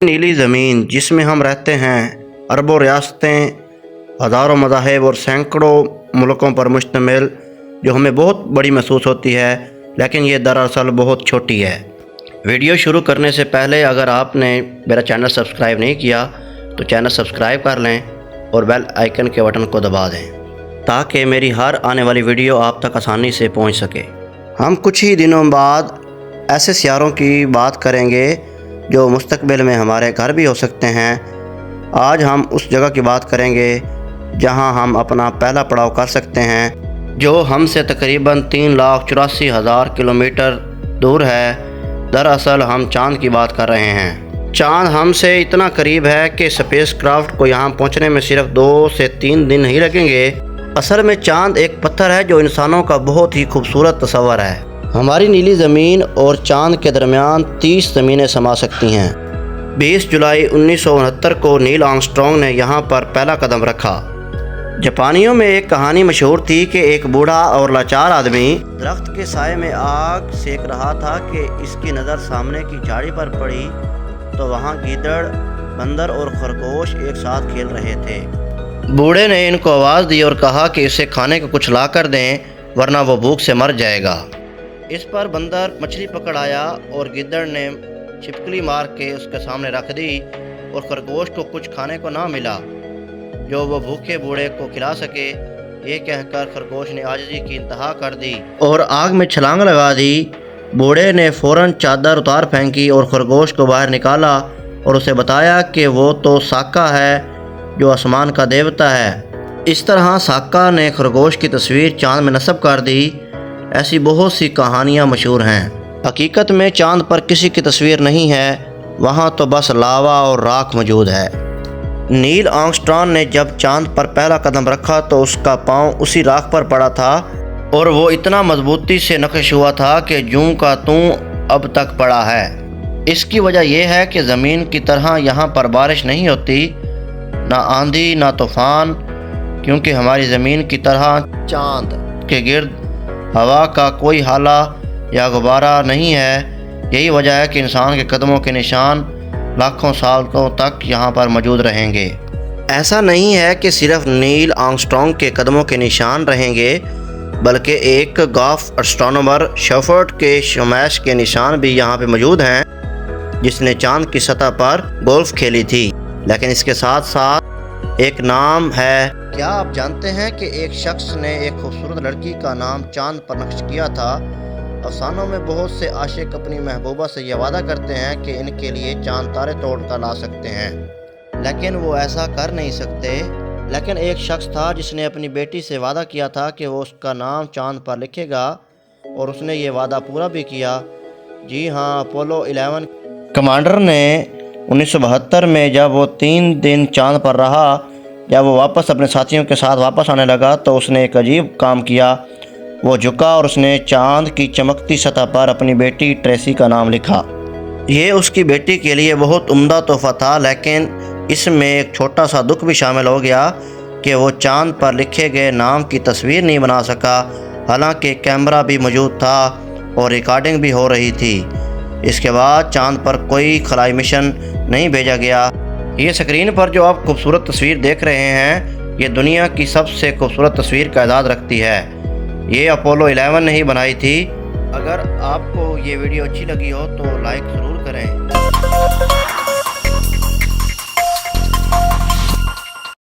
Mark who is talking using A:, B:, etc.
A: نیلی زمین جس میں ہم رہتے ہیں، اربوں ریاستیں، ہزاروں مذاہب اور سینکڑوں ملکوں پر مشتمل، جو ہمیں بہت بڑی محسوس ہوتی ہے، لیکن یہ دراصل بہت چھوٹی ہے۔ ویڈیو شروع کرنے سے پہلے اگر آپ نے میرا چینل سبسکرائب نہیں کیا تو چینل سبسکرائب کر لیں اور بیل آئیکن کے بٹن کو دبا دیں تاکہ میری ہر آنے والی ویڈیو آپ تک آسانی سے پہنچ سکے۔ ہم کچھ ہی دنوں بعد ایسے سیاروں کی بات کریں گے جو مستقبل میں ہمارے گھر بھی ہو سکتے ہیں۔ آج ہم اس جگہ کی بات کریں گے جہاں ہم اپنا پہلا پڑاؤ کر سکتے ہیں، جو ہم سے تقریباً 3,84,000 کلومیٹر دور ہے۔ دراصل ہم چاند کی بات کر رہے ہیں۔ چاند ہم سے اتنا قریب ہے کہ اسپیس کرافٹ کو یہاں پہنچنے میں صرف 2 سے 3 دن نہیں لگیں گے۔ اصل میں چاند ایک پتھر ہے جو انسانوں کا بہت ہی خوبصورت تصور ہے۔ ہماری نیلی زمین اور چاند کے درمیان 30 زمینیں سما سکتی ہیں۔ 20 جولائی 1969 کو نیل آرمسٹرانگ نے یہاں پر پہلا قدم رکھا۔ جاپانیوں میں ایک کہانی مشہور تھی کہ ایک بوڑھا اور لاچار آدمی درخت کے سائے میں آگ سیک رہا تھا کہ اس کی نظر سامنے کی جھاڑی پر پڑی تو وہاں گیدڑ، بندر اور خرگوش ایک ساتھ کھیل رہے تھے۔ بوڑھے نے ان کو آواز دی اور کہا کہ اسے کھانے کو کچھ لا کر دیں ورنہ وہ بھوک سے مر جائے گا۔ اس پر بندر مچھلی پکڑ آیا اور گیدڑ نے چھپکلی مار کے اس کے سامنے رکھ دی اور خرگوش کو کچھ کھانے کو نہ ملا جو وہ بھوکے بوڑھے کو کھلا سکے۔ یہ کہہ کر خرگوش نے عاجزی کی انتہا کر دی اور آگ میں چھلانگ لگا دی۔ بوڑھے نے فوراً چادر اتار پھینکی اور خرگوش کو باہر نکالا اور اسے بتایا کہ وہ تو ساکا ہے جو آسمان کا دیوتا ہے۔ اس طرح ساکا نے خرگوش کی تصویر چاند میں نصب کر دی۔ ایسی بہت سی کہانیاں مشہور ہیں۔ حقیقت میں چاند پر کسی کی تصویر نہیں ہے، وہاں تو بس لاوا اور راکھ موجود ہے۔ نیل آرمسٹرانگ نے جب چاند پر پہلا قدم رکھا تو اس کا پاؤں اسی راکھ پر پڑا تھا اور وہ اتنا مضبوطی سے نقش ہوا تھا کہ جوں کا توں اب تک پڑا ہے۔ اس کی وجہ یہ ہے کہ زمین کی طرح یہاں پر بارش نہیں ہوتی، نہ آندھی نہ طوفان، کیونکہ ہماری زمین کی طرح چاند کے گرد ہوا کا کوئی ہالہ یا غبارہ نہیں ہے۔ یہی وجہ ہے کہ انسان کے قدموں کے نشان لاکھوں سالوں تک یہاں پر موجود رہیں گے۔ ایسا نہیں ہے کہ صرف نیل آرمسٹرانگ کے قدموں کے نشان رہیں گے، بلکہ ایک گولف اسٹرانومر شیفرڈ کے شمش کے نشان بھی یہاں پہ موجود ہیں، جس نے چاند کی سطح پر گولف کھیلی تھی۔ لیکن اس کے ساتھ ساتھ ایک نام ہے۔ کیا آپ جانتے ہیں کہ ایک شخص نے ایک خوبصورت لڑکی کا نام چاند پر نقش کیا تھا؟ افسانوں میں بہت سے عاشق اپنی محبوبہ سے یہ وعدہ کرتے ہیں کہ ان کے لیے چاند تارے توڑ کر لا سکتے ہیں، لیکن وہ ایسا کر نہیں سکتے۔ لیکن ایک شخص تھا جس نے اپنی بیٹی سے وعدہ کیا تھا کہ وہ اس کا نام چاند پر لکھے گا، اور اس نے یہ وعدہ پورا بھی کیا۔ جی ہاں، اپولو 11 کمانڈر نے 1972 میں جب وہ 3 دن چاند پر رہا، جب وہ واپس اپنے ساتھیوں کے ساتھ واپس آنے لگا تو اس نے ایک عجیب کام کیا۔ وہ جھکا اور اس نے چاند کی چمکتی سطح پر اپنی بیٹی ٹریسی کا نام لکھا۔ یہ اس کی بیٹی کے لیے بہت عمدہ تحفہ تھا، لیکن اس میں ایک چھوٹا سا دکھ بھی شامل ہو گیا کہ وہ چاند پر لکھے گئے نام کی تصویر نہیں بنا سکا، حالانکہ کیمرہ بھی موجود تھا اور ریکارڈنگ بھی ہو رہی تھی۔ اس کے بعد چاند پر کوئی خلائی مشن نہیں بھیجا گیا۔ یہ اسکرین پر جو آپ خوبصورت تصویر دیکھ رہے ہیں، یہ دنیا کی سب سے خوبصورت تصویر کا اعزاز رکھتی ہے۔ یہ اپولو 11 نے ہی بنائی تھی۔ اگر آپ کو یہ ویڈیو اچھی لگی ہو تو لائک ضرور کریں۔